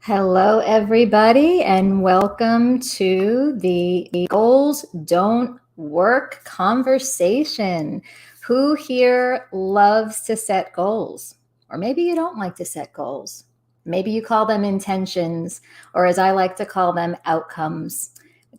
Hello, everybody, and welcome to the Goals Don't Work conversation. Who here loves to set goals? Or maybe you don't like to set goals. Maybe you call them intentions, or as I like to call them, outcomes.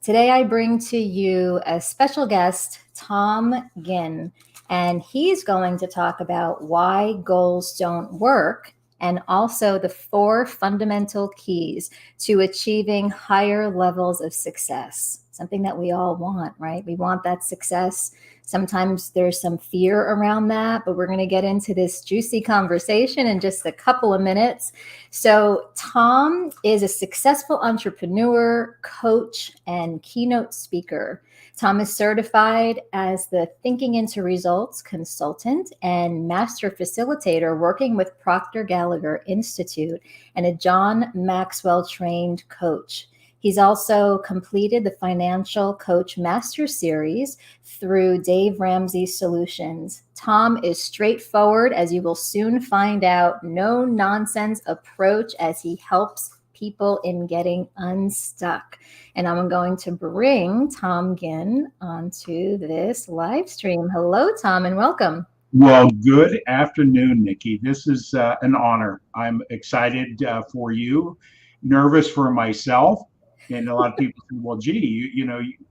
Today, I bring to you a special guest, Tom Ginn, and he's going to talk about why goals don't work and also the 4 fundamental keys to achieving higher levels of success. Something that we all want, right? We want that success. Sometimes there's some fear around that, but we're going to get into this juicy conversation in just a couple of minutes. So, Tom is a successful entrepreneur, coach, and keynote speaker. Tom is certified as the Thinking into Results consultant and master facilitator working with Proctor Gallagher Institute and a John Maxwell trained coach. He's also completed the Financial Coach Master Series through Dave Ramsey Solutions. Tom is straightforward, as you will soon find out, no nonsense approach as he helps people in getting unstuck. And I'm going to bring Tom Ginn onto this live stream. Hello, Tom, and welcome. Well, good afternoon, Nikki. This is an honor. I'm excited for you, nervous for myself. And a lot of people say, well, gee,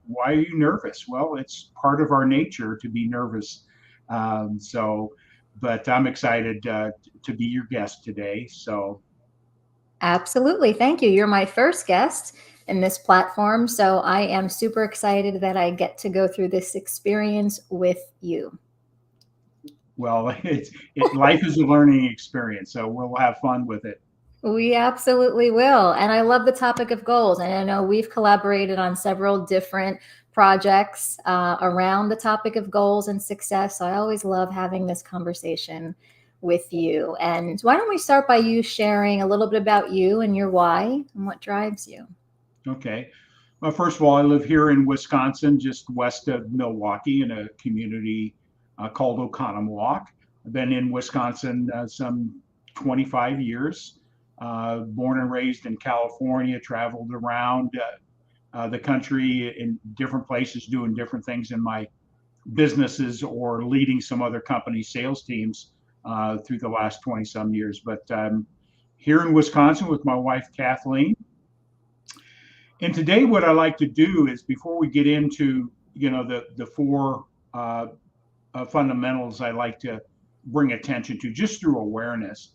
why are you nervous? Well, it's part of our nature to be nervous. But I'm excited to be your guest today. So, absolutely. Thank you. You're my first guest in this platform. So I am super excited that I get to go through this experience with you. Well, life is a learning experience, so we'll have fun with it. We absolutely will. And I love the topic of goals. And I know we've collaborated on several different projects around the topic of goals and success. So I always love having this conversation with you. And why don't we start by you sharing a little bit about you and your why and what drives you? Okay. Well, first of all, I live here in Wisconsin, just west of Milwaukee, in a community called Oconomowoc. I've been in Wisconsin some 25 years. Born and raised in California, traveled around the country in different places, doing different things in my businesses or leading some other company sales teams through the last 20 some years. But I'm here in Wisconsin with my wife, Kathleen. And today, what I like to do is, before we get into the 4 fundamentals I like to bring attention to, just through awareness,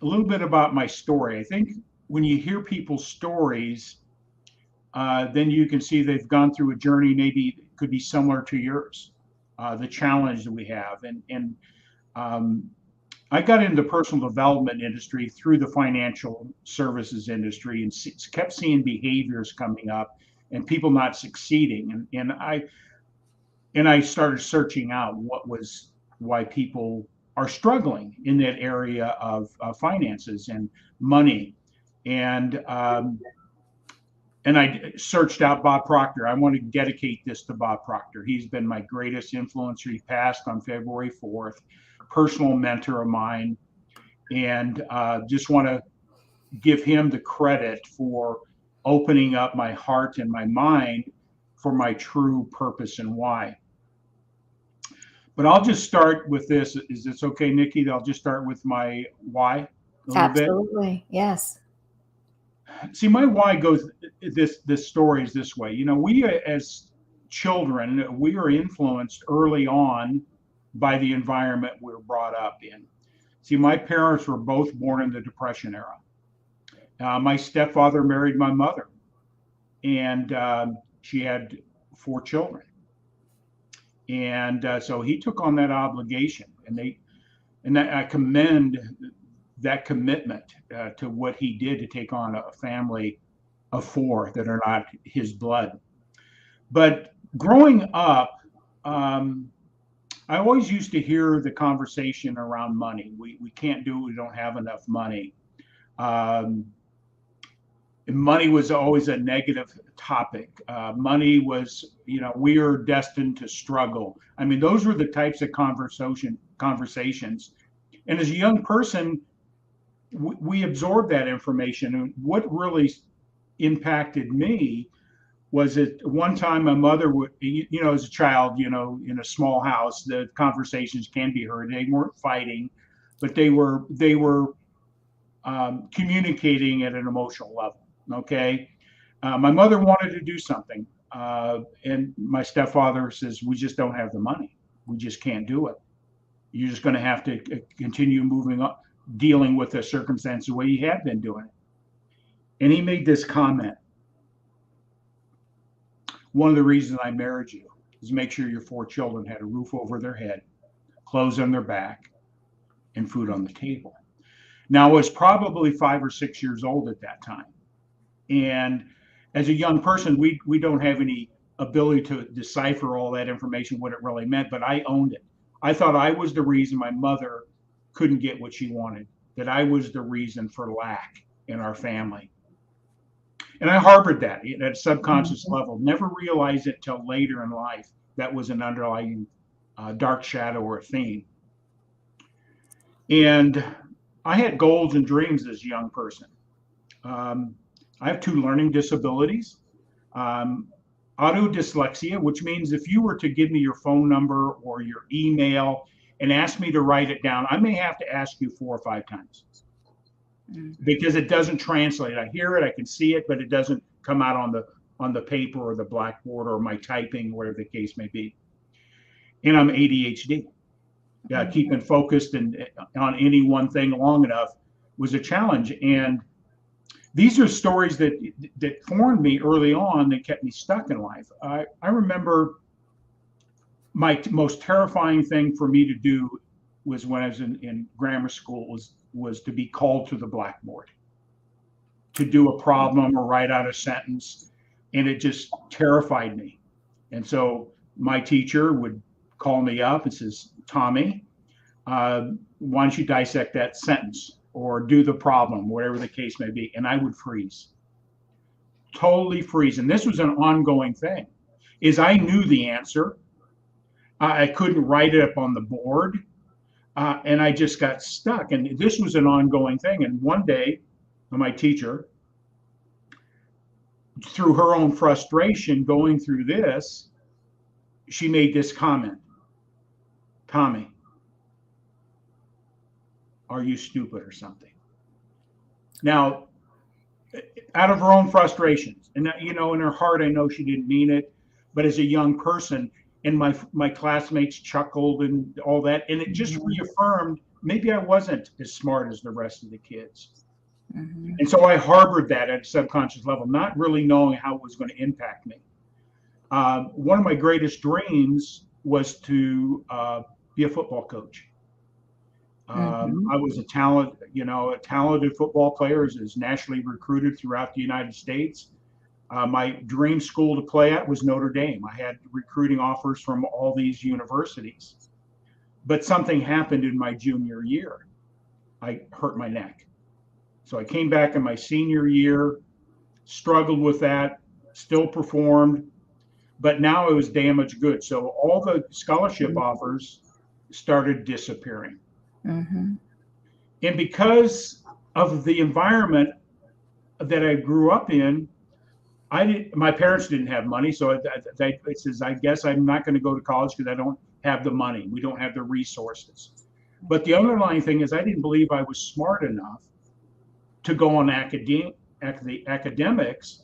a little bit about my story. I think when you hear people's stories, then you can see they've gone through a journey, maybe it could be similar to yours, the challenge that we have. And I got into the personal development industry through the financial services industry and kept seeing behaviors coming up and people not succeeding. And I started searching out why people are struggling in that area of finances and money. And I searched out Bob Proctor. I want to dedicate this to Bob Proctor. He's been my greatest influencer. He passed on February 4th, personal mentor of mine. And just want to give him the credit for opening up my heart and my mind for my true purpose and why. But I'll just start with this. Is this okay, Nikki? I'll just start with my why a little bit. Absolutely. Yes. See, my why goes, this story is this way. We as children, we are influenced early on by the environment we're brought up in. See, my parents were both born in the Depression era. My stepfather married my mother, and she had 4 children. And so he took on that obligation, and I commend that commitment to what he did to take on a family of 4 that are not his blood. But growing up, I always used to hear the conversation around money. We can't do it. We don't have enough money. Money was always a negative topic. Money was, we are destined to struggle. I mean, those were the types of conversations. And as a young person, we absorb that information. And what really impacted me was that one time my mother would, as a child, in a small house, the conversations can be heard. They weren't fighting, but they were communicating at an emotional level. Okay. My mother wanted to do something. And my stepfather says, we just don't have the money. We just can't do it. You're just going to have to continue moving up, dealing with the circumstance the way you have been doing it. And he made this comment. One of the reasons I married you is make sure your 4 children had a roof over their head, clothes on their back, and food on the table. Now, I was probably 5 or 6 years old at that time. And as a young person, we don't have any ability to decipher all that information, what it really meant, but I owned it. I thought I was the reason my mother couldn't get what she wanted, that I was the reason for lack in our family. And I harbored that at a subconscious level, never realized it till later in life that was an underlying dark shadow or theme. And I had goals and dreams as a young person. I have 2 learning disabilities, autodyslexia, which means if you were to give me your phone number or your email and ask me to write it down, I may have to ask you 4 or 5 times because it doesn't translate. I hear it, I can see it, but it doesn't come out on the paper or the blackboard or my typing, whatever the case may be. And I'm ADHD. Keeping focused and on any one thing long enough was a challenge. And these are stories that formed me early on that kept me stuck in life. I remember my most terrifying thing for me to do was when I was in grammar school was to be called to the blackboard to do a problem or write out a sentence. And it just terrified me. And so my teacher would call me up and says, Tommy, why don't you dissect that sentence or do the problem, whatever the case may be. And I would freeze, totally freeze. And this was an ongoing thing, is I knew the answer. I couldn't write it up on the board. And I just got stuck. And this was an ongoing thing. And one day, my teacher, through her own frustration going through this, she made this comment. Tommy, are you stupid or something? Now, out of her own frustrations, and in her heart, I know she didn't mean it, but as a young person, and my classmates chuckled and all that, and it just reaffirmed maybe I wasn't as smart as the rest of the kids. And so I harbored that at a subconscious level, not really knowing how it was going to impact me. One of my greatest dreams was to be a football coach. I was a talented football player, is nationally recruited throughout the United States. My dream school to play at was Notre Dame. I had recruiting offers from all these universities, but something happened in my junior year. I hurt my neck. So I came back in my senior year, struggled with that, still performed, but now it was damaged goods. So all the scholarship offers started disappearing. And because of the environment that I grew up in, my parents didn't have money. So it says, I guess I'm not going to go to college because I don't have the money. We don't have the resources. But the underlying thing is I didn't believe I was smart enough to go on the academics.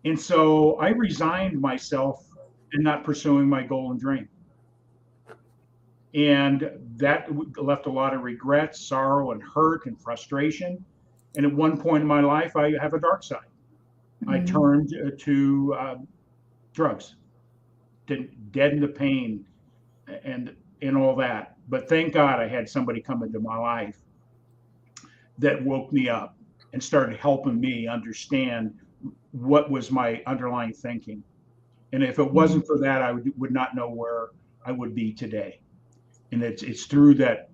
And so I resigned myself in not pursuing my goal and dream. And that left a lot of regret, sorrow, and hurt and frustration. And at one point in my life, I have a dark side. I turned to drugs to deaden the pain and all that. But thank God I had somebody come into my life that woke me up and started helping me understand what was my underlying thinking. And if it wasn't for that, I would not know where I would be today. And it's through that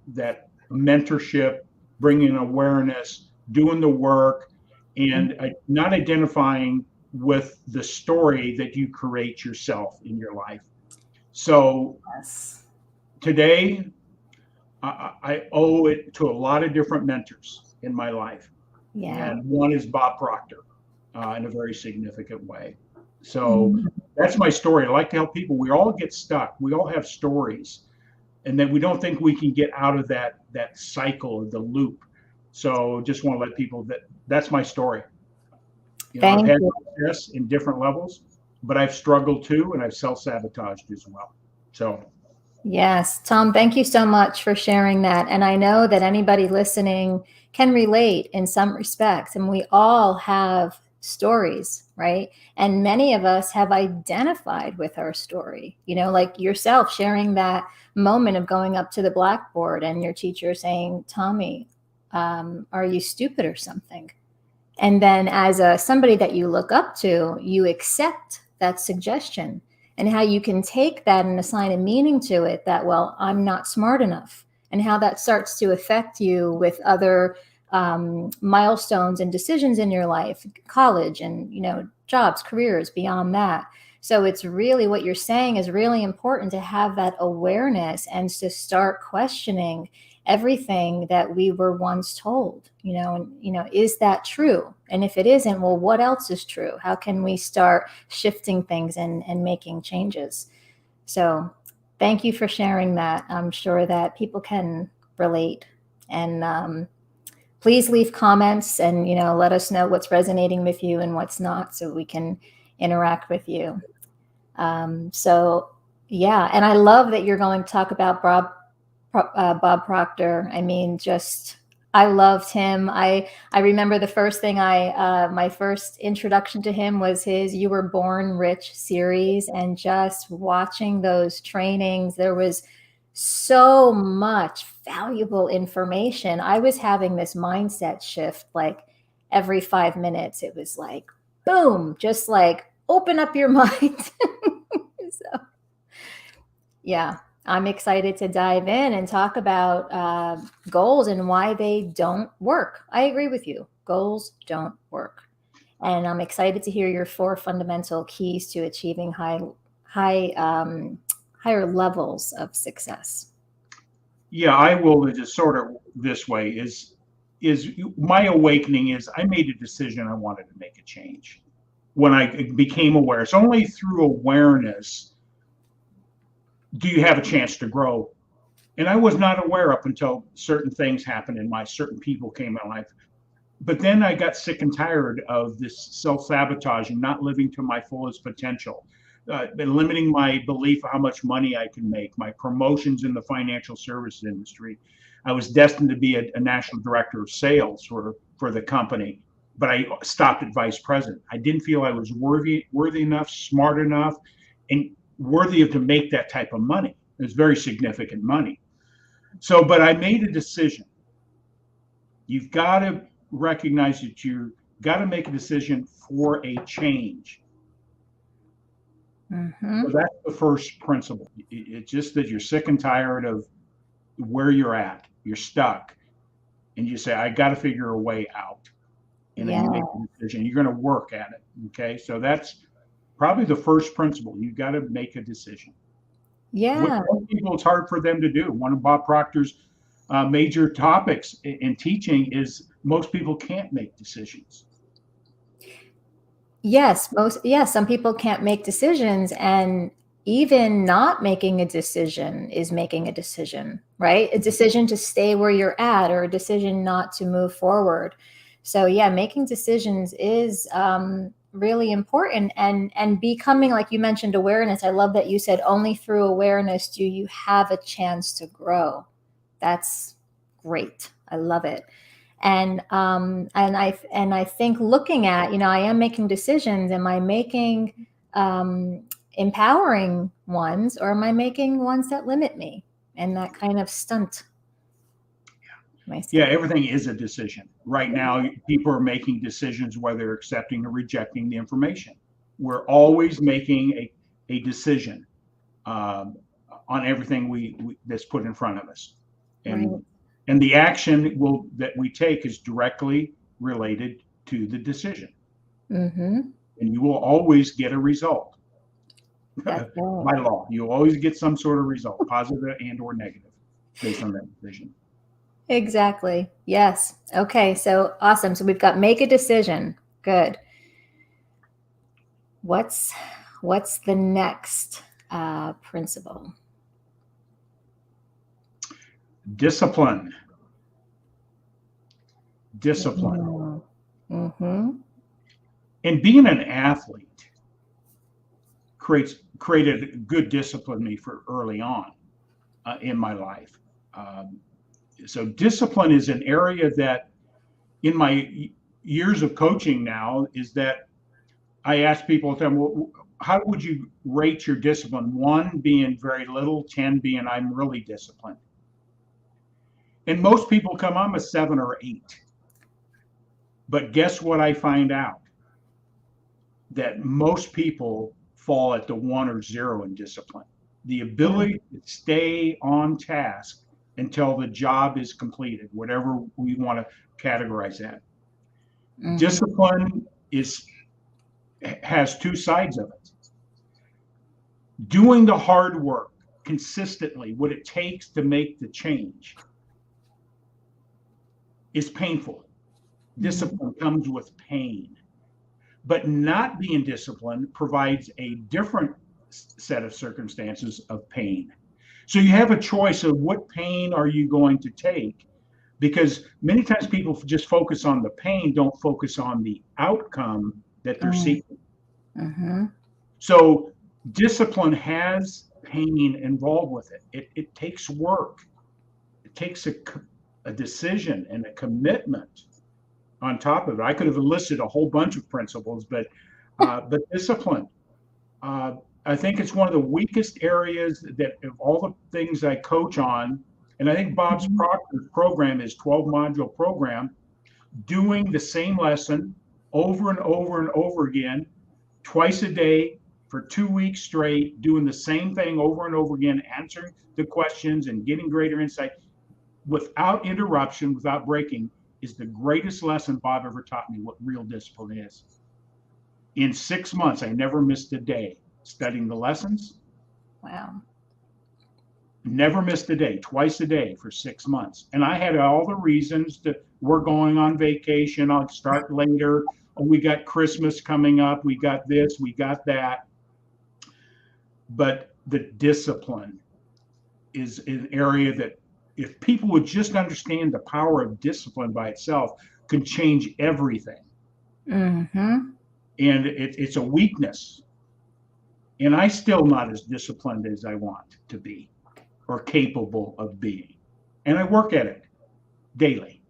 mentorship, bringing awareness, doing the work, and not identifying with the story that you create yourself in your life. So today, I owe it to a lot of different mentors. in my life. Yeah. And one is Bob Proctor in a very significant way. So Mhm. that's my story. I like to help people. We all get stuck. We all have stories, and then we don't think we can get out of that cycle of the loop. So just want to let people that's my story. I've Thank had you. success in different levels, but I've struggled too, and I've self-sabotaged as well. So Yes, Tom, thank you so much for sharing that. And I know that anybody listening can relate in some respects, and we all have stories, right? And many of us have identified with our story, like yourself sharing that moment of going up to the blackboard and your teacher saying, Tommy, are you stupid or something? And then as somebody that you look up to, you accept that suggestion, and how you can take that and assign a meaning to it that, well, I'm not smart enough, and how that starts to affect you with other milestones and decisions in your life, college and, jobs, careers beyond that. So it's really, what you're saying is really important, to have that awareness and to start questioning everything that we were once told, and is that true? And if it isn't, well, what else is true? How can we start shifting things and making changes? So thank you for sharing that. I'm sure that people can relate. And please leave comments and, let us know what's resonating with you and what's not, so we can interact with you. So yeah, and I love that you're going to talk about Bob Proctor. I mean, I loved him. I remember the first thing my first introduction to him was his "You Were Born Rich" series, and just watching those trainings, there was so much valuable information. I was having this mindset shift, like every 5 minutes. It was like, boom, just like open up your mind. So, yeah, I'm excited to dive in and talk about goals and why they don't work. I agree with you. Goals don't work. And I'm excited to hear your 4 fundamental keys to achieving higher levels of success. yeah, I will just sort of this way is my awakening is I made a decision I wanted to make a change when I became aware. It's only through awareness do you have a chance to grow. And I was not aware up until certain things happened in my certain people came in life. But then I got sick and tired of this self-sabotage and not living to my fullest potential, and limiting my belief of how much money I can make, my promotions in the financial services industry. I was destined to be a national director of sales for the company, but I stopped at vice president. I didn't feel I was worthy enough, smart enough, and worthy of to make that type of money. It's very significant money. So, but I made a decision. You've got to recognize that you got to make a decision for a change. Mm-hmm. So that's the first principle. It's just that you're sick and tired of where you're at. You're stuck. And you say, I got to figure a way out. And then Yeah. you make a decision. You're going to work at it. Okay. So that's probably the first principle. You've got to make a decision. With Yeah. most people, it's hard for them to do. One of Bob Proctor's major topics in teaching is most people can't make decisions. Yes, some people can't make decisions, and even not making a decision is making a decision, right? A decision to stay where you're at, or a decision not to move forward. So yeah, making decisions is really important, and becoming, like you mentioned, awareness. I love that you said only through awareness do you have a chance to grow. That's great. I love it. And I think, looking at, I am making decisions. Am I making empowering ones, or am I making ones that limit me and that kind of stunt myself? Yeah, everything is a decision. Right now, people are making decisions whether accepting or rejecting the information. We're always making a decision um, on everything that's put in front of us, Right. and the action that we take is directly related to the decision, Mm-hmm. and you will always get a result. That's right. By law, you always get some sort of result, positive and or negative, based on that decision. Exactly. Yes. Okay. So awesome. So we've got make a decision. Good. What's the next principle? Discipline. Discipline. Mm-hmm. And being an athlete created good discipline me for early on in my life. So discipline is an area that in my years of coaching now is that I ask people, well, how would you rate your discipline? 1 being very little, 10 being I'm really disciplined. And most people come, I'm a 7 or 8. But guess what I find out? That most people fall at the 1 or 0 in discipline. The ability to stay on task until the job is completed, whatever we want to categorize that. Mm-hmm. Discipline has 2 sides of it. Doing the hard work consistently, what it takes to make the change, is painful. Discipline comes with pain. But not being disciplined provides a different set of circumstances of pain. So you have a choice of what pain are you going to take, because many times people just focus on the pain, don't focus on the outcome that they're seeking. Mm-hmm. So discipline has pain involved with it. It takes work. It takes a decision and a commitment on top of it. I could have listed a whole bunch of principles, but discipline. I think it's one of the weakest areas that of all the things I coach on, and I think Bob's Proctor's program is 12-module program, doing the same lesson over and over and over again, twice a day for 2 weeks straight, doing the same thing over and over again, answering the questions and getting greater insight without interruption, without breaking, is the greatest lesson Bob ever taught me what real discipline is. In 6 months, I never missed a day studying the lessons. Wow. Never missed a day, twice a day for 6 months. And I had all the reasons that we're going on vacation, I'll start later, we got Christmas coming up, we got this, we got that. But the discipline is an area that if people would just understand the power of discipline by itself, could change everything. Mm-hmm. And it's a weakness. And I'm still not as disciplined as I want to be or capable of being. And I work at it daily.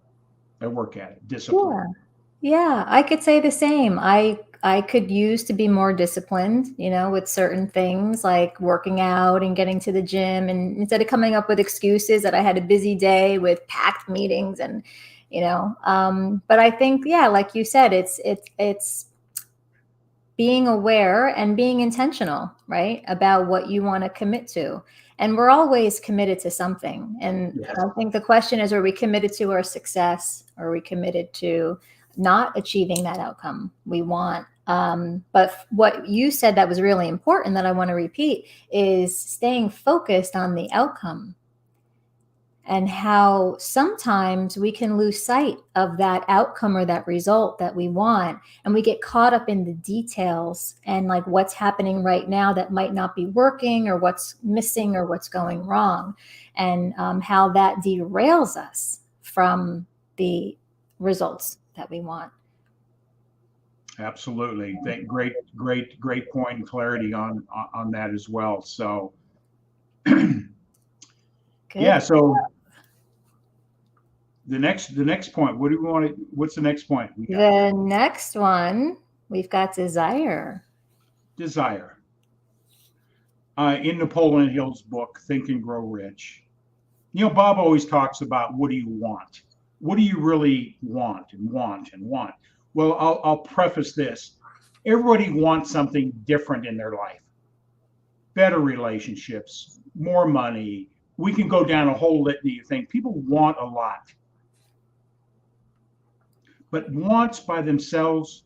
I work at it, discipline. Yeah, I could say the same. I could use to be more disciplined, with certain things like working out and getting to the gym, and instead of coming up with excuses that I had a busy day with packed meetings and, but I think, yeah, like you said, it's being aware and being intentional, right, about what you want to commit to. And we're always committed to something. And Yes. I think the question is, are we committed to our success? Or are we committed to not achieving that outcome we want? But what you said that was really important that I want to repeat is staying focused on the outcome, and how sometimes we can lose sight of that outcome or that result that we want. And we get caught up in the details and like what's happening right now that might not be working, or what's missing, or what's going wrong, and how that derails us from the results that we want. Absolutely. Great point and clarity on that as well. So yeah, so the next point, what do we want to, what's the next point we got? The next one, we've got desire. Desire. In Napoleon Hill's book, Think and Grow Rich, Bob always talks about what do you want? What do you really want and want and want? Well, I'll preface this. Everybody wants something different in their life. Better relationships, more money. We can go down a whole litany of things. People want a lot. But wants by themselves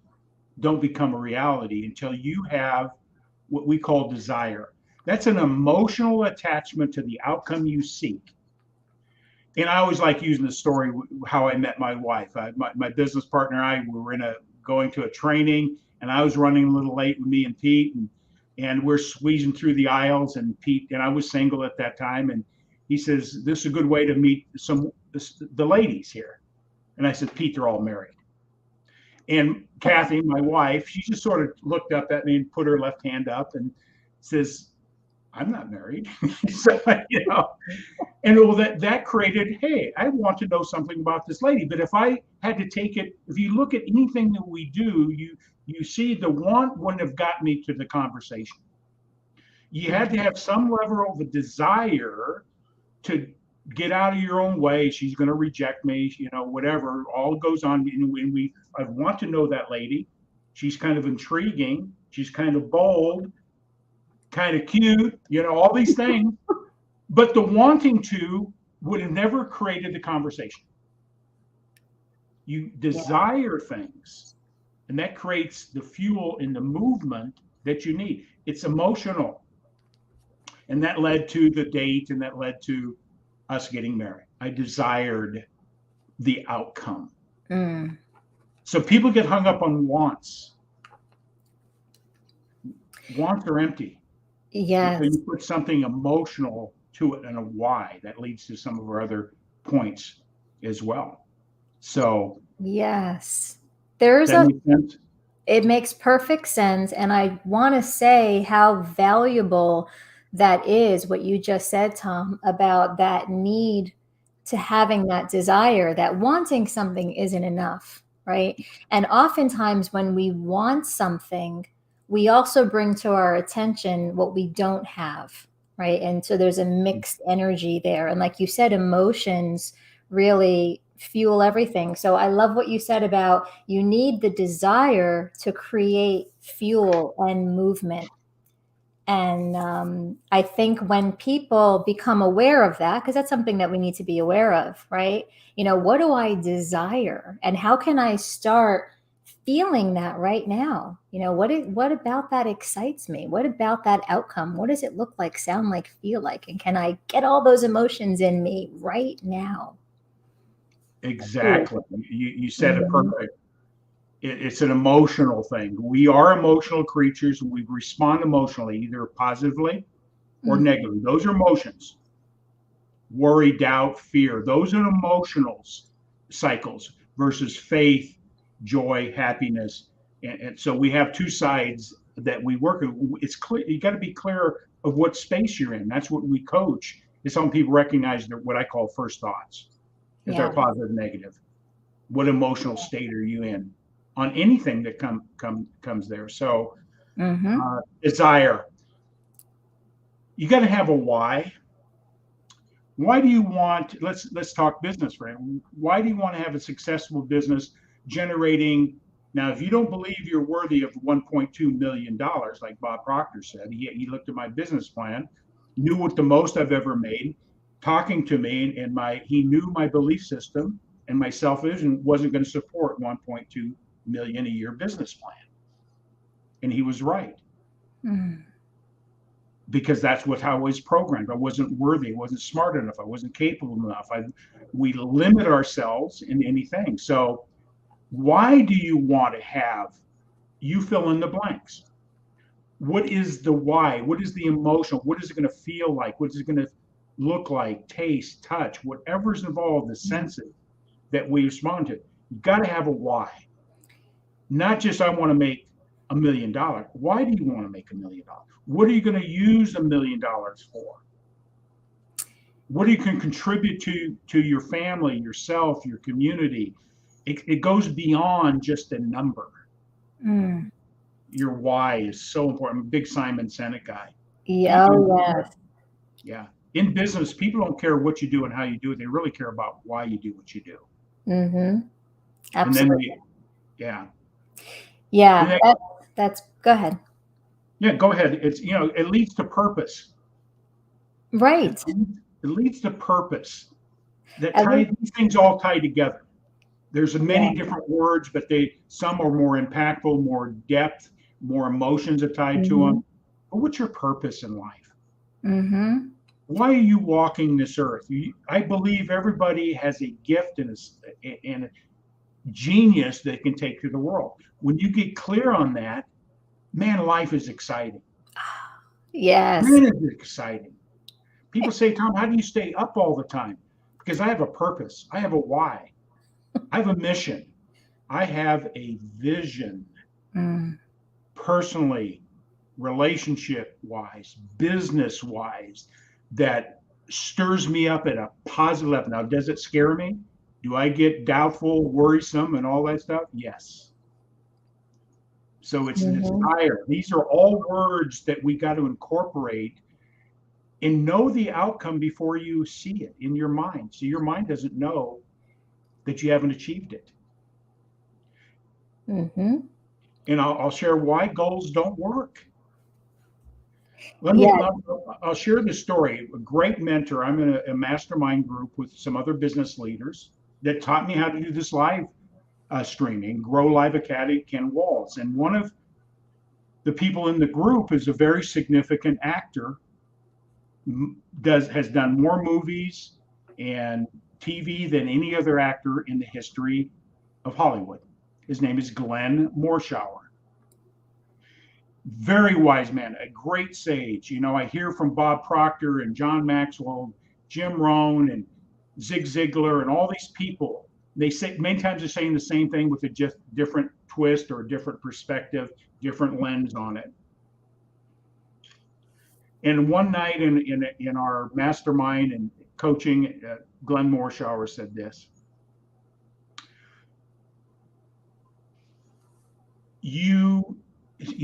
don't become a reality until you have what we call desire. That's an emotional attachment to the outcome you seek. And I always like using the story how I met my wife. My business partner and I, we were going to a training, and I was running a little late with me and Pete, and we're squeezing through the aisles, and Pete, and I was single at that time, and he says, "This is a good way to meet the ladies here." And I said, "Pete, they're all married." And Kathy, my wife, she just sort of looked up at me and put her left hand up and says, "I'm not married." So, and well, that created, hey, I want to know something about this lady. But if I had to take it, if you look at anything that we do, you see the want wouldn't have got me to the conversation. You had to have some level of a desire to get out of your own way. She's going to reject me, whatever. All goes on. And I want to know that lady. She's kind of intriguing. She's kind of bold, kind of cute, all these things. But the wanting to would have never created the conversation. You desire things, and that creates the fuel and the movement that you need. It's emotional. And that led to the date, and that led to us getting married. I desired the outcome. So people get hung up on wants. Wants are empty. Yes. So you put something emotional to it and a why that leads to some of our other points as well. So yes, it makes perfect sense. And I want to say how valuable that is, what you just said, Tom, about that need to having that desire, that wanting something isn't enough, right? And oftentimes when we want something, we also bring to our attention what we don't have, right? And so there's a mixed energy there. And like you said, emotions really fuel everything. So I love what you said about you need the desire to create fuel and movement. And I think when people become aware of that, because that's something that we need to be aware of, right? What do I desire? And how can I start feeling that right now? What about that excites me? What about that outcome? What does it look like, sound like, feel like? And can I get all those emotions in me right now? Exactly. You said it perfect. It's an emotional thing. We are emotional creatures. We respond emotionally, either positively or negatively. Those are emotions. Worry, doubt, fear. Those are emotional cycles versus faith, joy, happiness. And so we have two sides that we work in. It's clear. You got to be clear of what space you're in. That's what we coach. Is some people recognize what I call first thoughts. If they're positive, negative. What emotional state are you in on anything that comes there? So desire. You got to have a why. Why do you want? Let's talk business, right? Why do you want to have a successful business generating? Now, if you don't believe you're worthy of $1.2 million, like Bob Proctor said, he looked at my business plan, knew what the most I've ever made, talking to me, and he knew my belief system and my self-vision wasn't going to support 1.2 million a year business plan. And he was right. Because that's how I was programmed. I wasn't worthy, I wasn't smart enough, I wasn't capable enough. We limit ourselves in anything. So why do you want to have, you fill in the blanks. What is the why? What is the emotion? What is it going to feel like? What is it going to look like, taste, touch, whatever's involved, the senses that we respond to. You got to have a why. Not just I want to make $1 million. Why do you want to make $1 million? What are you going to use $1 million for? What you can contribute to your family, yourself, your community? It goes beyond just a number. Your why is so important. I'm a big Simon Sinek guy. Yeah. Yes. Yeah. In business, people don't care what you do and how you do it. They really care about why you do what you do. Absolutely. And then that's go ahead. Yeah, go ahead. It's, it leads to purpose. Right. It leads to purpose. These things all tie together. There's many different words, but some are more impactful, more depth, more emotions are tied to them. But what's your purpose in life? why are you walking this earth? I believe everybody has a gift and a genius that can take to the world. When you get clear on that, man, life is exciting. Yes. Man, it's exciting. People say, Tom, how do you stay up all the time? Because I have a purpose. I have a why. I have a mission. I have a vision. Personally, relationship wise, business wise, that stirs me up at a positive level. Now, does it scare me? Do I get doubtful, worrisome, and all that stuff? Yes. So it's a desire. These are all words that we got to incorporate and know the outcome before you see it in your mind. So your mind doesn't know that you haven't achieved it. And I'll share why goals don't work. I'll share the story. A great mentor. I'm in a mastermind group with some other business leaders that taught me how to do this live streaming, Grow Live Academy, Ken Walls. And one of the people in the group is a very significant actor, has done more movies and TV than any other actor in the history of Hollywood. His name is Glenn Morshower. Very wise man, a great sage. You know, I hear from Bob Proctor and John Maxwell, Jim Rohn and Zig Ziglar and all these people. They say many times they're saying the same thing with a just different twist or a different perspective, different lens on it. And one night in our mastermind and coaching, Glenn Morshower said this: you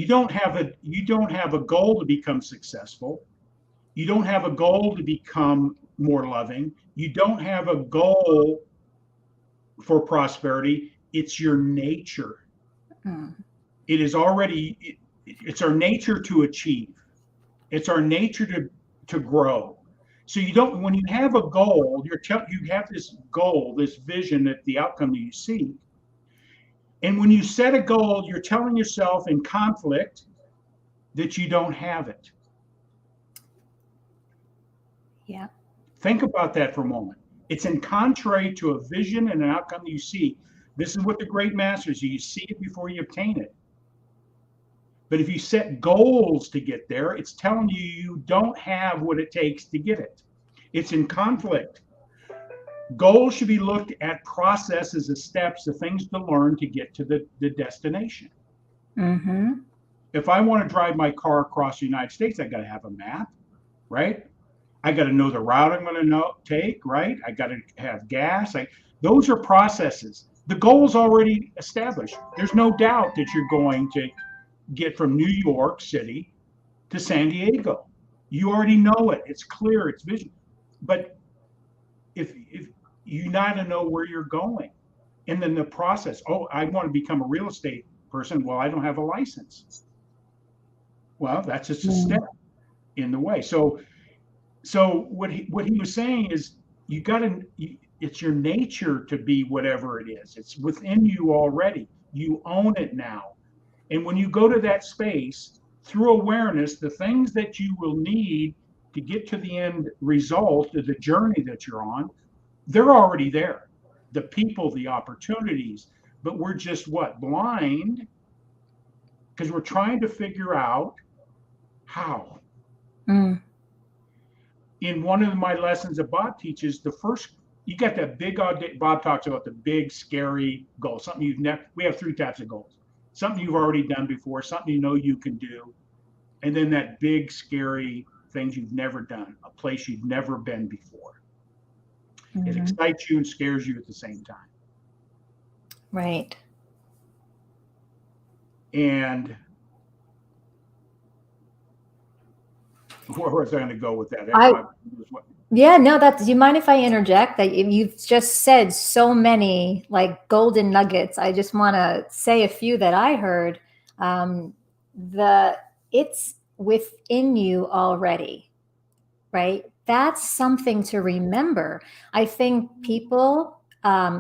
don't have a goal to become successful. You don't have a goal to become more loving. You don't have a goal for prosperity. It's your nature. It is already, it's our nature to achieve. It's our nature to grow. So you don't, when you have a goal, you have this goal, this vision, that the outcome that you seek. And when you set a goal, you're telling yourself in conflict that you don't have it. Yeah. Think about that for a moment. It's in contrary to a vision and an outcome that you see. This is what the great masters do. You see it before you obtain it. But if you set goals to get there, it's telling you you don't have what it takes to get it. It's in conflict. Goals should be looked at processes as steps, the things to learn to get to the destination. If I want to drive my car across the United States, I got to have a map, right? I got to know the route I'm going to take, right? I got to have gas. Those are processes. The goal is already established. There's no doubt that you're going to get from New York City to San Diego. You already know it. It's clear. It's vision. But if you got to know where you're going, and then the process. Oh, I want to become a real estate person. Well, I don't have a license. Well, that's just a step in the way. So what he was saying is, it's your nature to be whatever it is. It's within you already. You own it now. And when you go to that space, through awareness, the things that you will need to get to the end result of the journey that you're on, they're already there. The people, the opportunities, but we're just blind, because we're trying to figure out how. In one of my lessons that Bob teaches, you got that big, Bob talks about the big, scary goal, something we have 3 types of goals. Something you've already done before, something you know you can do, and then that big, scary things you've never done, a place you've never been before. It excites you and scares you at the same time. Right. And where was I going to go with that? Yeah, no, do you mind if I interject? That you've just said so many like golden nuggets. I just want to say a few that I heard. It's within you already, right? That's something to remember. I think people,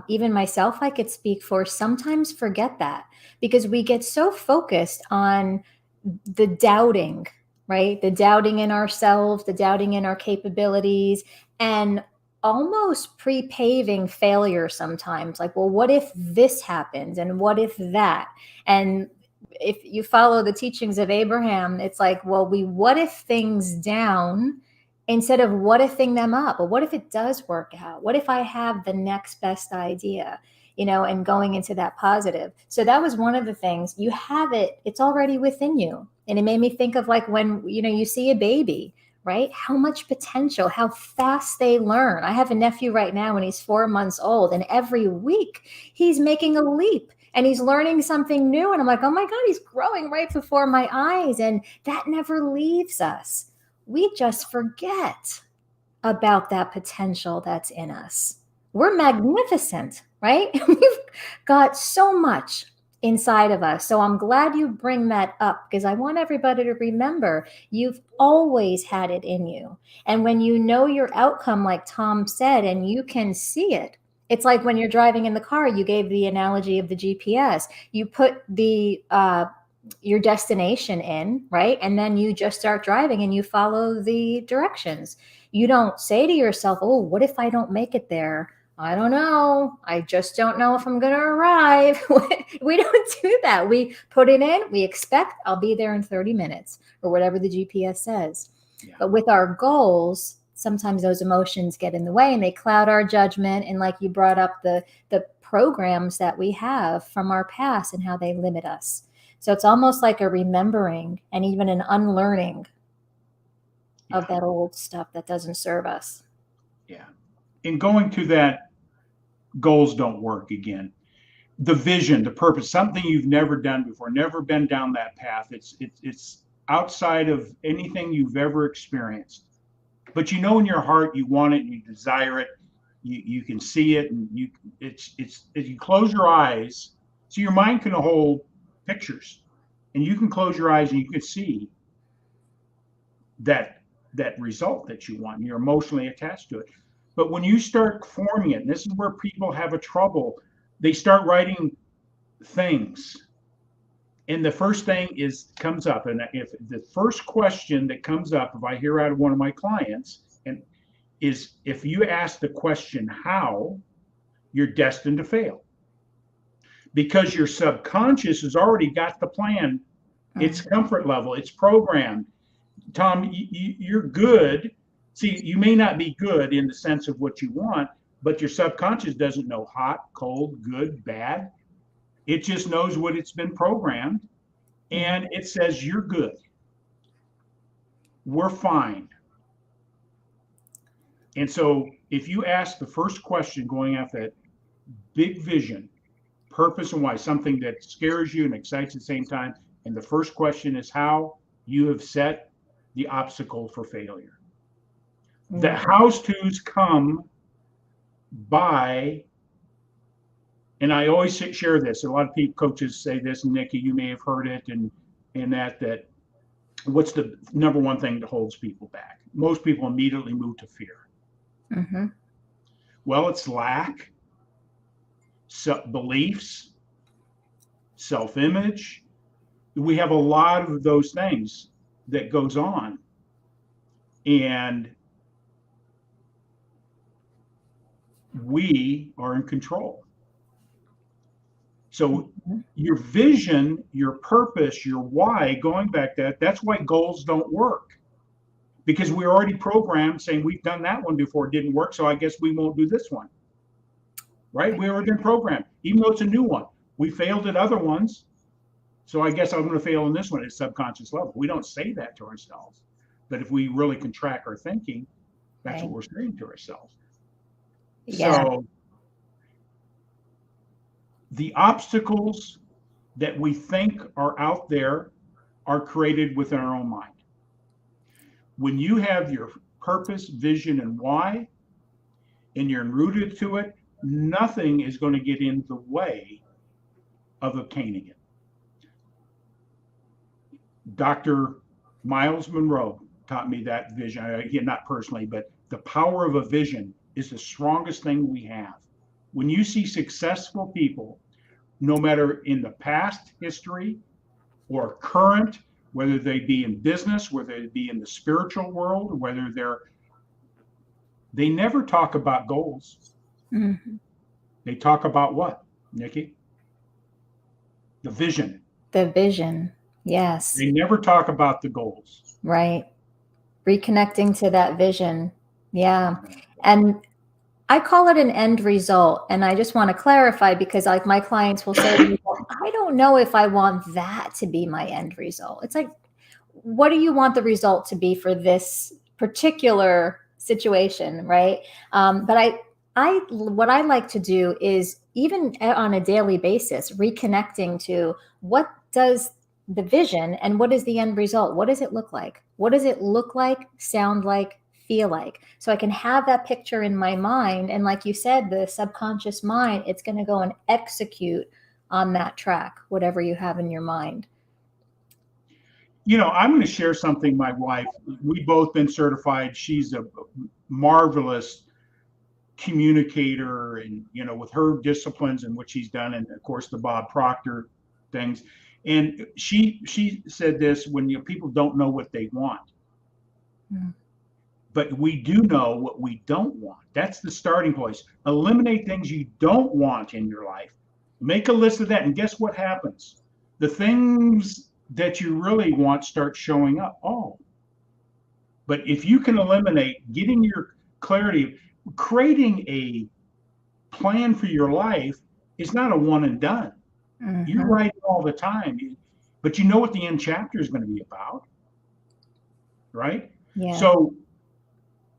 even myself, I could speak for, sometimes forget that, because we get so focused on the doubting right? The doubting in ourselves, the doubting in our capabilities, and almost pre-paving failure sometimes. Like, well, what if this happens? And what if that? And if you follow the teachings of Abraham, it's like, well, we what if things down instead of what ifing them up. But what if it does work out? What if I have the next best idea? And going into that positive. So that was one of the things. You have it, it's already within you. And it made me think of like when, you see a baby, right? How much potential, how fast they learn. I have a nephew right now and he's 4 months old, and every week he's making a leap and he's learning something new. And I'm like, oh my God, he's growing right before my eyes. And that never leaves us. We just forget about that potential that's in us. We're magnificent, right? We've got so much inside of us. So I'm glad you bring that up, because I want everybody to remember you've always had it in you. And when you know your outcome, like Tom said, and you can see it, it's like when you're driving in the car, you gave the analogy of the GPS. You put your destination in, right? And then you just start driving and you follow the directions. You don't say to yourself, oh, what if I don't make it there? I don't know. I just don't know if I'm going to arrive. We don't do that. We put it in, we expect I'll be there in 30 minutes or whatever the GPS says. Yeah. But with our goals, sometimes those emotions get in the way and they cloud our judgment. And like you brought up the programs that we have from our past and how they limit us. So it's almost like a remembering and even an unlearning of that old stuff that doesn't serve us. Yeah. In going to that, goals don't work again. The vision, the purpose, something you've never done before, never been down that path. It's outside of anything you've ever experienced. But in your heart you want it and you desire it. You can see it, and it's you close your eyes, so your mind can hold pictures, and you can close your eyes and you can see that result that you want, and you're emotionally attached to it. But when you start forming it, and this is where people have a trouble, they start writing things, and the first thing comes up, and if the first question that comes up, if I hear out of one of my clients, and is if you ask the question how, you're destined to fail, because your subconscious has already got the plan. It's comfort level, it's programmed. Tom, you're good. See, you may not be good in the sense of what you want, but your subconscious doesn't know hot, cold, good, bad. It just knows what it's been programmed, and it says you're good. We're fine. And so if you ask the first question going after that big vision, purpose and why, something that scares you and excites at the same time, and the first question is how, you have set the obstacle for failure. The how-tos come by, and I always share this, a lot of people, coaches say this, and Nikki, you may have heard it, and that what's the number one thing that holds people back? Most people immediately move to fear. Mm-hmm. Well, it's lack, beliefs, self-image. We have a lot of those things that goes on, and we are in control. So your vision, your purpose, your why, going back that's why goals don't work, because we're already programmed saying we've done that one before, it didn't work, so I guess we won't do this one, right? We already been programmed, even though it's a new one. We failed at other ones, so I guess I'm going to fail in this one at subconscious level. We don't say that to ourselves, but if we really can track our thinking, that's what we're saying to ourselves. Yeah. So the obstacles that we think are out there are created within our own mind. When you have your purpose, vision, and why, and you're rooted to it, nothing is going to get in the way of obtaining it. Dr. Miles Monroe taught me that vision. Again, not personally, but the power of a vision is the strongest thing we have. When you see successful people, no matter in the past history or current, whether they be in business, whether they be in the spiritual world, whether they never talk about goals. Mm-hmm. They talk about what, Nikki? The vision. The vision. Yes. They never talk about the goals. Right. Reconnecting to that vision. Yeah. And I call it an end result. And I just want to clarify, because like my clients will say, well, I don't know if I want that to be my end result. It's like, what do you want the result to be for this particular situation, right? But what I like to do is, even on a daily basis, reconnecting to what does the vision and what is the end result? What does it look like? What does it look like, sound like, feel like? So I can have that picture in my mind. And like you said, the subconscious mind, it's going to go and execute on that track, whatever you have in your mind. I'm going to share something. My wife, we both been certified. She's a marvelous communicator, and with her disciplines and what she's done, and of course the Bob Proctor things. And she said this: when people don't know what they want, but we do know what we don't want. That's the starting place. Eliminate things you don't want in your life. Make a list of that, and guess what happens? The things that you really want start showing up. Oh, but if you can eliminate, getting your clarity, creating a plan for your life is not a one and done. Mm-hmm. You write it all the time, but you know what the end chapter is going to be about, right? Yeah. So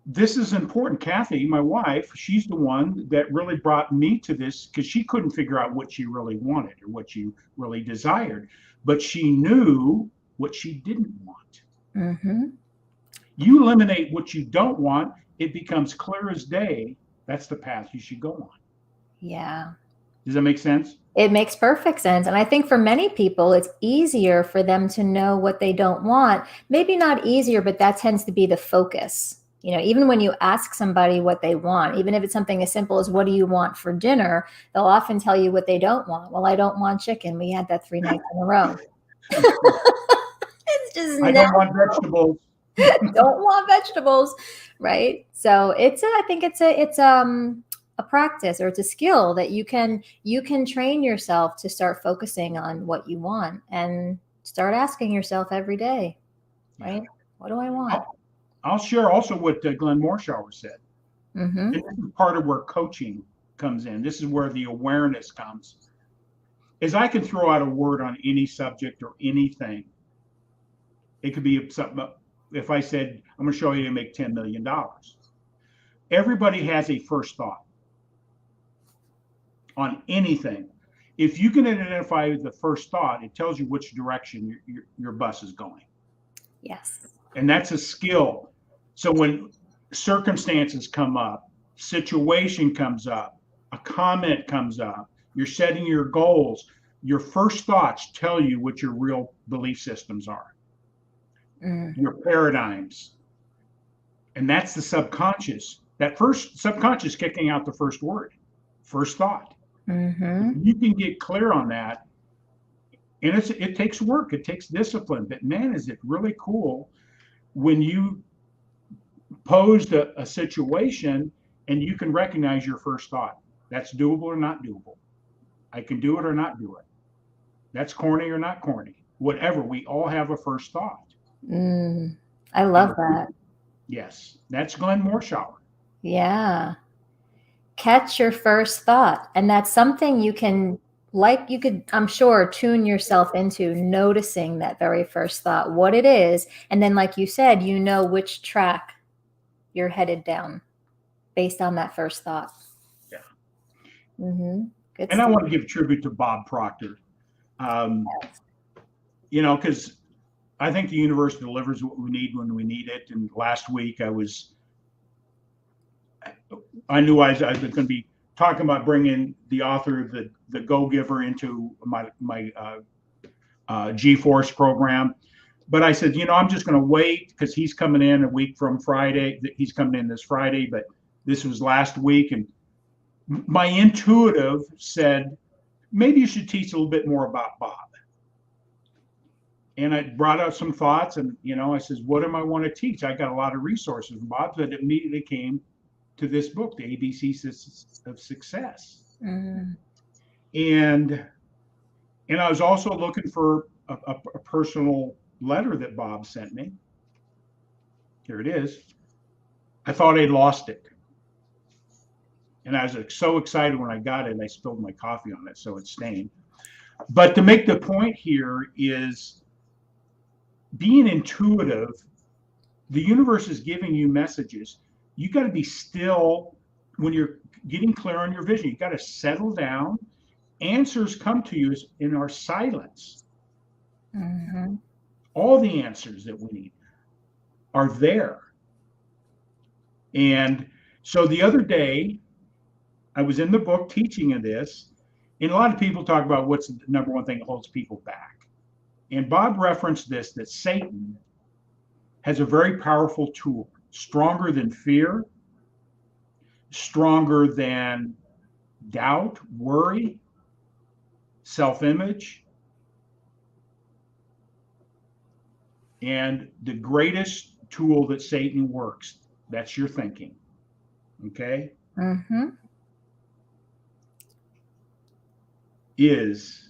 this is important. Kathy, my wife, she's the one that really brought me to this, because she couldn't figure out what she really wanted or what she really desired, but she knew what she didn't want. Mm-hmm. You eliminate what you don't want, it becomes clear as day. That's the path you should go on. Yeah. Does that make sense? It makes perfect sense. And I think for many people, it's easier for them to know what they don't want. Maybe not easier, but that tends to be the focus. Even when you ask somebody what they want, even if it's something as simple as, what do you want for dinner? They'll often tell you what they don't want. Well, I don't want chicken. We had that 3 nights in a row. It's just I don't want vegetables. Don't want vegetables, right? So I think it's a practice, or it's a skill that you can train yourself to start focusing on what you want and start asking yourself every day, right? What do I want? I'll share also what Glenn Morshower said. Mm-hmm. And this is part of where coaching comes in. This is where the awareness comes. Is I can throw out a word on any subject or anything. It could be something. If I said, I'm going to show you how to make $10 million. Everybody has a first thought on anything. If you can identify the first thought, it tells you which direction your bus is going. Yes. And that's a skill. So when circumstances come up, situation comes up, a comment comes up, you're setting your goals, your first thoughts tell you what your real belief systems are, your paradigms. And that's the subconscious. That first subconscious kicking out the first word, first thought. Mm-hmm. You can get clear on that. And it takes work. It takes discipline. But man, is it really cool when you posed a situation and you can recognize your first thought. That's doable or not doable. I can do it or not do it. That's corny or not corny. Whatever. We all have a first thought. I love that. Yes. That's Glenn Morshower. Yeah. Catch your first thought. And that's something you could, I'm sure, tune yourself into noticing that very first thought, what it is. And then, like you said, which track you're headed down based on that first thought. Yeah. Mm-hmm. Good and stuff. I want to give tribute to Bob Proctor. Because I think the universe delivers what we need when we need it. And last week I knew I was going to be talking about bringing the author of the Go Giver into my G-Force program. But I said, I'm just going to wait, because he's coming in a week from Friday. He's coming in this Friday, but this was last week. And my intuitive said, maybe you should teach a little bit more about Bob. And I brought out some thoughts, and I says, what am I want to teach? I got a lot of resources. And Bob said immediately came to this book, The ABCs of Success. Mm. And I was also looking for a personal letter that Bob sent me. Here it is. I thought I'd lost it. And I was so excited when I got it, I spilled my coffee on it, so it's stained. But to make the point here is being intuitive. The universe is giving you messages. You got to be still when you're getting clear on your vision. You got to settle down. Answers come to you in our silence. Mm-hmm. All the answers that we need are there. And so the other day, I was in the book teaching of this, and a lot of people talk about what's the number one thing that holds people back. And Bob referenced this, that Satan has a very powerful tool, stronger than fear, stronger than doubt, worry, self-image. And the greatest tool that Satan works, that's your thinking. Okay? Mm-hmm. Is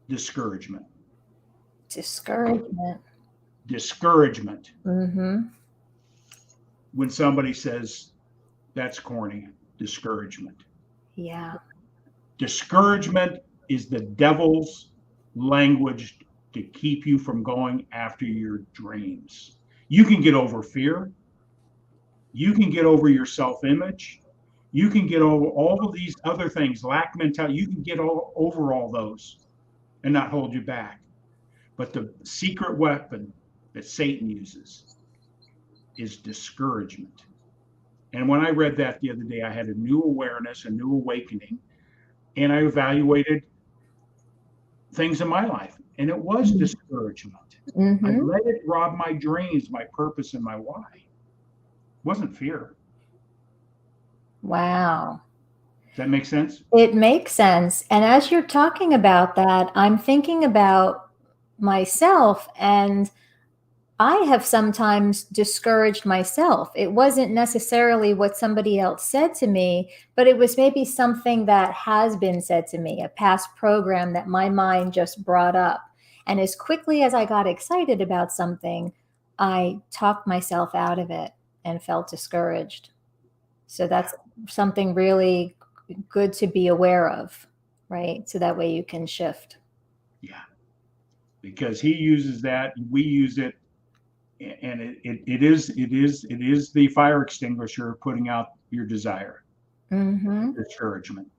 discouragement. Discouragement. Discouragement. Mm-hmm. When somebody says, that's corny, discouragement. Yeah. Discouragement is the devil's language to keep you from going after your dreams. You can get over fear. You can get over your self-image. You can get over all of these other things, lack mentality. You can get over all those and not hold you back. But the secret weapon that Satan uses is discouragement. And when I read that the other day, I had a new awareness, a new awakening, and I evaluated things in my life. And it was discouragement. Mm-hmm. I let it rob my dreams, my purpose, and my why. It wasn't fear. Wow. Does that make sense? It makes sense. And as you're talking about that, I'm thinking about myself, and I have sometimes discouraged myself. It wasn't necessarily what somebody else said to me, but it was maybe something that has been said to me, a past program that my mind just brought up. And as quickly as I got excited about something, I talked myself out of it and felt discouraged. So that's something really good to be aware of, right? So that way you can shift. Yeah. Because he uses that, we use it, and it is the fire extinguisher putting out your desire. Mm-hmm. Discouragement.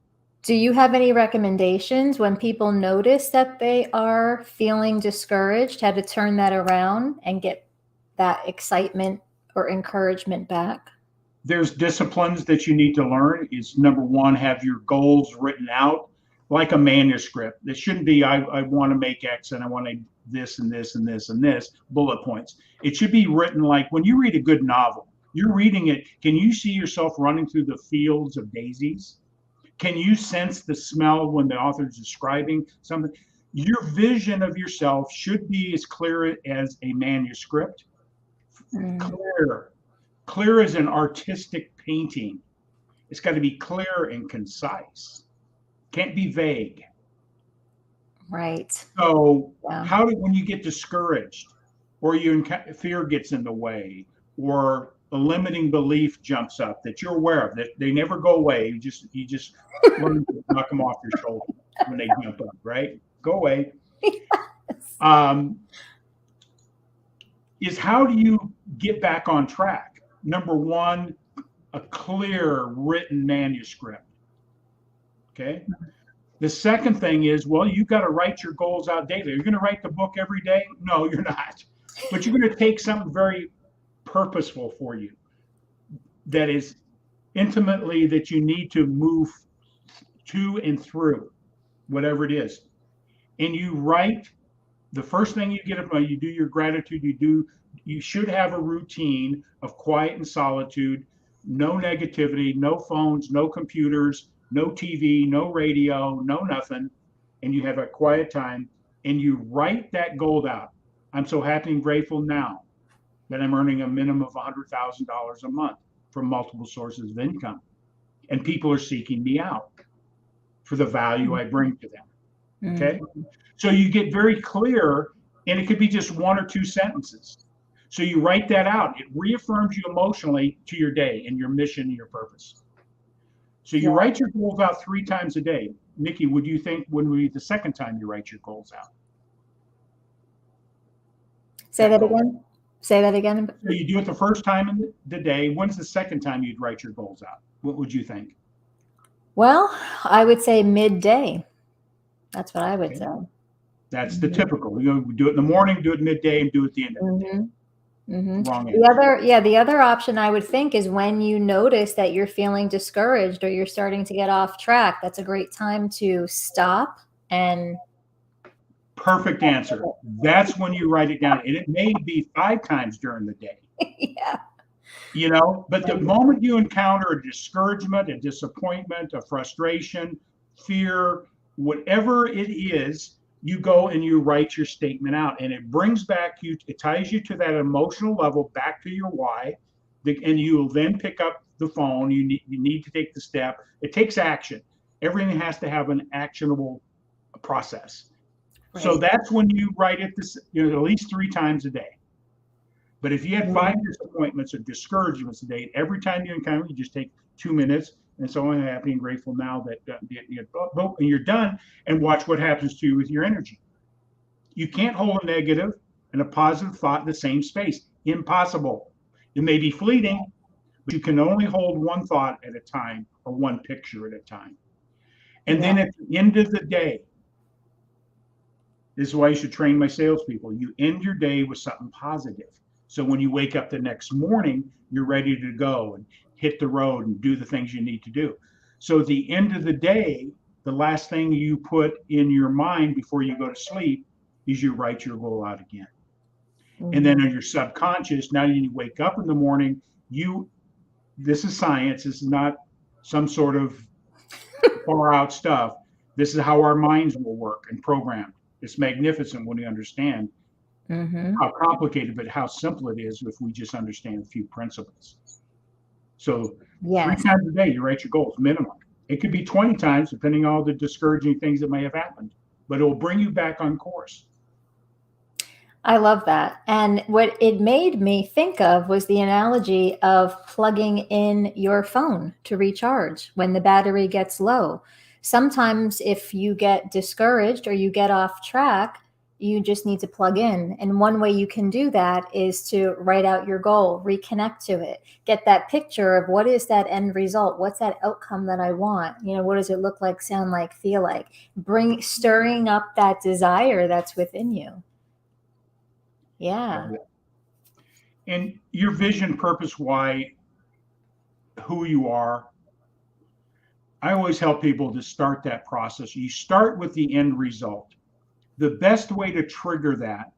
Do you have any recommendations when people notice that they are feeling discouraged, how to turn that around and get that excitement or encouragement back? There's disciplines that you need to learn. Is number one, have your goals written out like a manuscript. It shouldn't be, I want to make X and I want to this and this and this and this, bullet points. It should be written like when you read a good novel, you're reading it. Can you see yourself running through the fields of daisies? Can you sense the smell when the author is describing something? Your vision of yourself should be as clear as a manuscript. Clear as an artistic painting. It's got to be clear and concise. Can't be vague. Right. So when you get discouraged, or fear gets in the way, or a limiting belief jumps up that you're aware of, that they never go away. You just learn to knock them off your shoulder when they jump up, right? Go away. Yes. Is how do you get back on track? Number one, a clear written manuscript. Okay. The second thing is, well, you got to write your goals out daily. You're going to write the book every day? No, you're not. But you're going to take something very purposeful for you that is intimately that you need to move to and through, whatever it is. And you write the first thing you get up, you do your gratitude, you should have a routine of quiet and solitude, no negativity, no phones, no computers, no TV, no radio, no nothing. and you have a quiet time and you write that goal out. I'm so happy and grateful now that I'm earning a minimum of $100,000 a month from multiple sources of income. And people are seeking me out for the value I bring to them. Okay. So you get very clear, and it could be just 1 or 2 sentences. So you write that out. It reaffirms you emotionally to your day and your mission and your purpose. So you write your goals out 3 times a day. Nikki, would you think when would be the second time you write your goals out? Say that again. Say that again. So you do it the first time in the day. When's the second time you'd write your goals out? What would you think? Well, I would say midday. That's what I would say. That's the typical. You know, do it in the morning, do it midday, and do it at the end of the day. Wrong answer. The other option I would think is when you notice that you're feeling discouraged or you're starting to get off track, that's a great time to stop and. Perfect answer. That's when you write it down. And it may be 5 times during the day. Yeah. You know, but the moment you encounter a discouragement, a disappointment, a frustration, fear, whatever it is, you go and you write your statement out, and it brings back you, it ties you to that emotional level, back to your why, and you'll then pick up the phone. You need to take the step. It takes action. Everything has to have an actionable process. Right. So that's when you write it at least 3 times a day. But if you had 5 disappointments or discouragements a day, every time you encounter, you just take 2 minutes. And so I'm happy and grateful now that you're done, and watch what happens to you with your energy. You can't hold a negative and a positive thought in the same space. Impossible. It may be fleeting, but you can only hold one thought at a time or one picture at a time. And then at the end of the day, this is why you should train my salespeople. You end your day with something positive. So when you wake up the next morning, you're ready to go and hit the road and do the things you need to do. So at the end of the day, the last thing you put in your mind before you go to sleep is you write your goal out again. And then on your subconscious, now you wake up in the morning, this is science. This is not some sort of far out stuff. This is how our minds will work and program. It's magnificent when you understand how complicated, but how simple it is if we just understand a few principles. So 3 times a day, you write your goals, minimum. It could be 20 times, depending on all the discouraging things that may have happened, but it will bring you back on course. I love that. And what it made me think of was the analogy of plugging in your phone to recharge when the battery gets low. Sometimes if you get discouraged or you get off track, you just need to plug in. And one way you can do that is to write out your goal, reconnect to it, get that picture of what is that end result? What's that outcome that I want? You know, what does it look like, sound like, feel like? Stirring up that desire that's within you. Yeah. And your vision, purpose, why, who you are. I always help people to start that process. You start with the end result. The best way to trigger that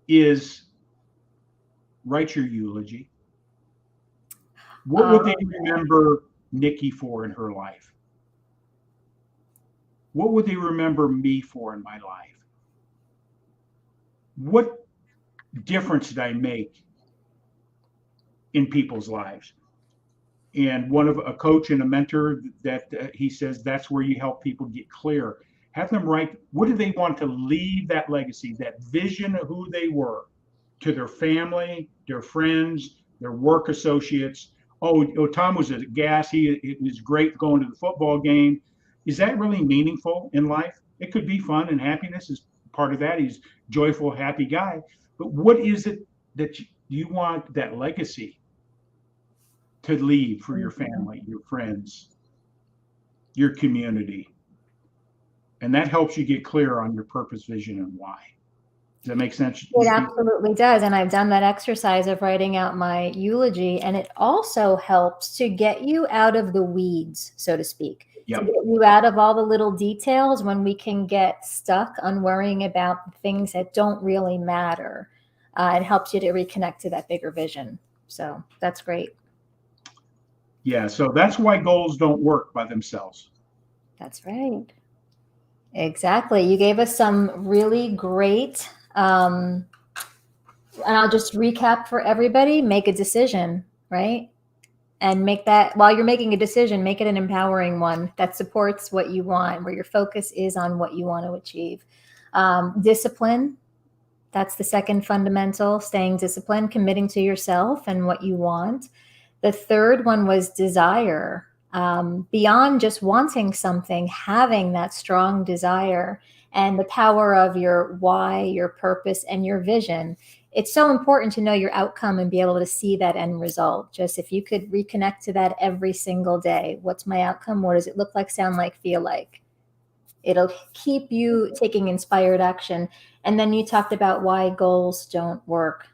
is write your eulogy. What would they remember Nikki for in her life? What would they remember me for in my life? What difference did I make in people's lives? And a coach and a mentor that he says that's where you help people get clear. Have them write, what do they want to leave that legacy, that vision of who they were to their family, their friends, their work associates. Oh, Tom was a gas. It was great going to the football game. Is that really meaningful in life? It could be fun, and happiness is part of that. He's a joyful, happy guy. But what is it that you want that legacy to leave for your family, your friends, your community? And that helps you get clear on your purpose, vision, and why. Does that make sense? It absolutely does. And I've done that exercise of writing out my eulogy, and it also helps to get you out of the weeds, so to speak. Yep. To get you out of all the little details when we can get stuck on worrying about things that don't really matter. It helps you to reconnect to that bigger vision. So that's great. Yeah, so that's why goals don't work by themselves. That's right. Exactly. You gave us some really great, and I'll just recap for everybody, make a decision, right? And make that, while you're making a decision, make it an empowering one that supports what you want, where your focus is on what you want to achieve. Discipline, that's the second fundamental, staying disciplined, committing to yourself and what you want. The third one was desire. Beyond just wanting something, having that strong desire and the power of your why, your purpose, and your vision. It's so important to know your outcome and be able to see that end result. Just if you could reconnect to that every single day. What's my outcome? What does it look like, sound like, feel like? It'll keep you taking inspired action. And then you talked about why goals don't work.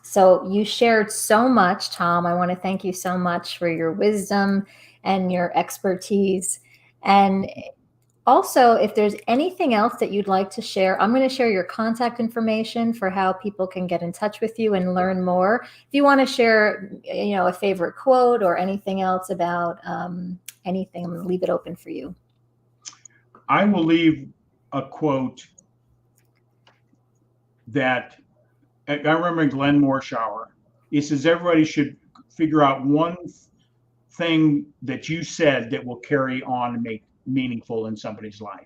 So you shared so much, Tom. I want to thank you so much for your wisdom and your expertise. And also, if there's anything else that you'd like to share, I'm going to share your contact information for how people can get in touch with you and learn more. If you want to share, a favorite quote or anything else about anything, I'm going to leave it open for you. I will leave a quote that I remember in Glenn Morshower. He says, everybody should figure out one thing that you said that will carry on and make meaningful in somebody's life.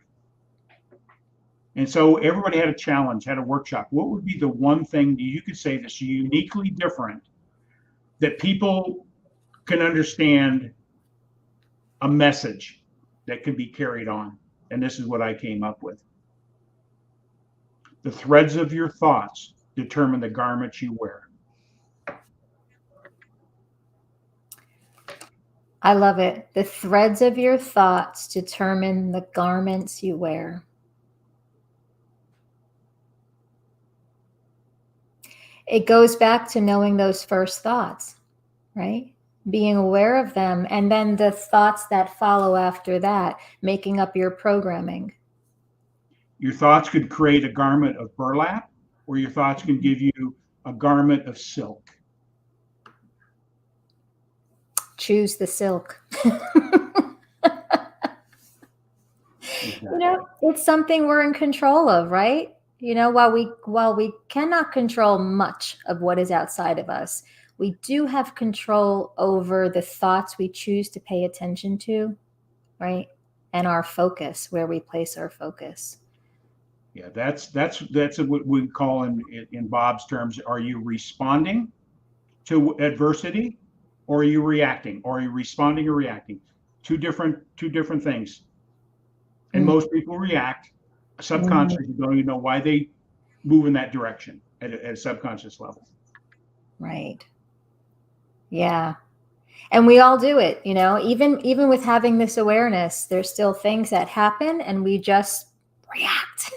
And so everybody had a challenge, had a workshop. What would be the one thing that you could say that's uniquely different that people can understand, a message that could be carried on? And this is what I came up with. The threads of your thoughts determine the garments you wear. I love it. The threads of your thoughts determine the garments you wear. It goes back to knowing those first thoughts, right? Being aware of them, and then the thoughts that follow after that, making up your programming. Your thoughts could create a garment of burlap, or your thoughts can give you a garment of silk. Choose the silk. Exactly. It's something we're in control of, right? While we cannot control much of what is outside of us, we do have control over the thoughts we choose to pay attention to, right? And our focus, where we place our focus. Yeah, that's what we call in Bob's terms, are you responding to adversity, or are you reacting? Or are you responding or reacting? Two different things. And most people react subconsciously. You don't even know why they move in that direction at a subconscious level. Right. Yeah. And we all do it, even with having this awareness, there's still things that happen and we just react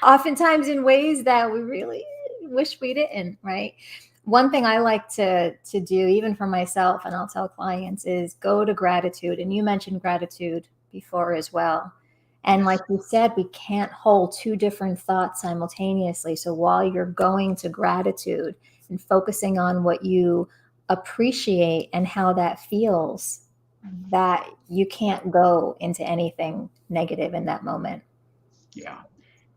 oftentimes in ways that we really wish we didn't, right? One thing I like to do, even for myself, and I'll tell clients, is go to gratitude. And you mentioned gratitude before as well. And like you said, we can't hold two different thoughts simultaneously. So while you're going to gratitude and focusing on what you appreciate and how that feels, that you can't go into anything negative in that moment. Yeah.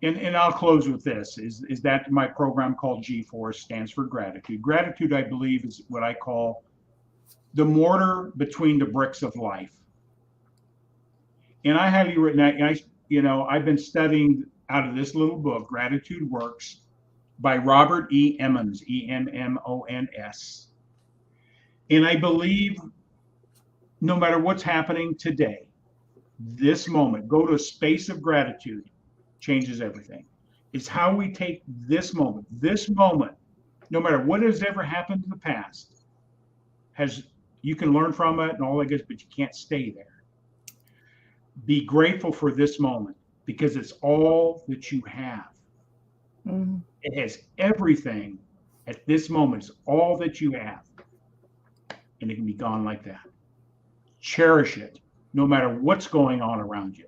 And I'll close with this, is that my program called G-Force stands for gratitude. Gratitude, I believe, is what I call the mortar between the bricks of life. And I have you written that, I've been studying out of this little book, Gratitude Works, by Robert E. Emmons, Emmons. And I believe no matter what's happening today, this moment, go to a space of gratitude, changes everything. It's how we take this moment, no matter what has ever happened in the past, you can learn from it and all that good, but you can't stay there. Be grateful for this moment because it's all that you have. Mm-hmm. It has everything at this moment. It's all that you have. And it can be gone like that. Cherish it no matter what's going on around you.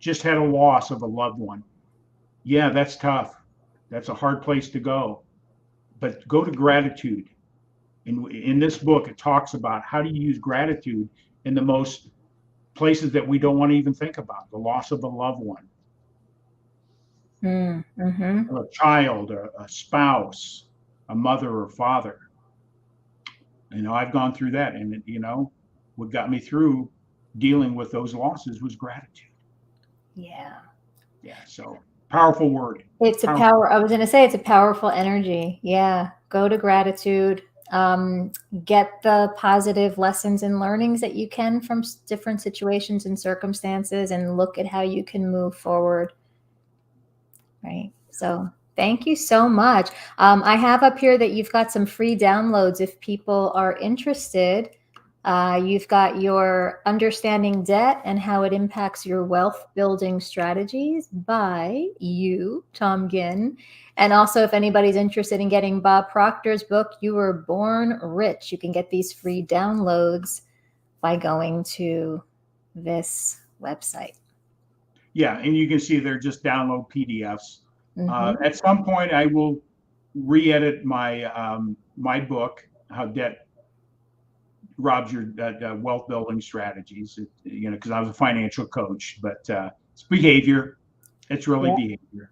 Just had a loss of a loved one. Yeah, that's tough. That's a hard place to go. But go to gratitude. In this book, it talks about how do you use gratitude in the most places that we don't want to even think about, the loss of a loved one, Mm-hmm. a child, a spouse, a mother or father. I've gone through that, and what got me through dealing with those losses was gratitude. Yeah. So powerful word. It's a power. I was going to say it's a powerful energy. Yeah. Go to gratitude. Get the positive lessons and learnings that you can from different situations and circumstances, and look at how you can move forward. Right. So thank you so much. I have up here that you've got some free downloads if people are interested. You've got your Understanding Debt and How It Impacts Your Wealth Building Strategies by you, Tom Ginn. And also, if anybody's interested in getting Bob Proctor's book, You Were Born Rich, you can get these free downloads by going to this website. Yeah, and you can see they're just download PDFs. At some point, I will re-edit my my book, How Debt Robs Your Wealth Building Strategies. Because I was a financial coach, but it's behavior. It's really behavior.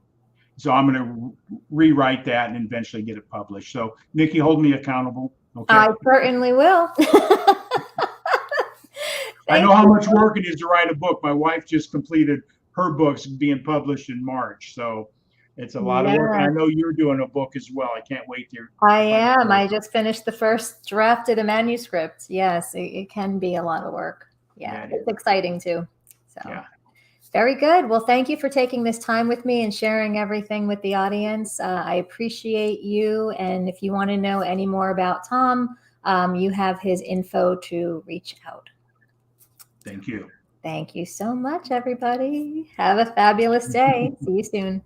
So I'm going to rewrite that and eventually get it published. So Nikki, hold me accountable. Okay. I certainly will. I know how much work it is to write a book. My wife just completed her books being published in March. So it's a lot of work. And I know you're doing a book as well. I can't wait to. I am. I just finished the first draft of the manuscript. Yes, it can be a lot of work. Yeah, it's exciting too. So very good. Well, thank you for taking this time with me and sharing everything with the audience. I appreciate you. And if you want to know any more about Tom, you have his info to reach out. Thank you. Thank you so much, everybody. Have a fabulous day. See you soon.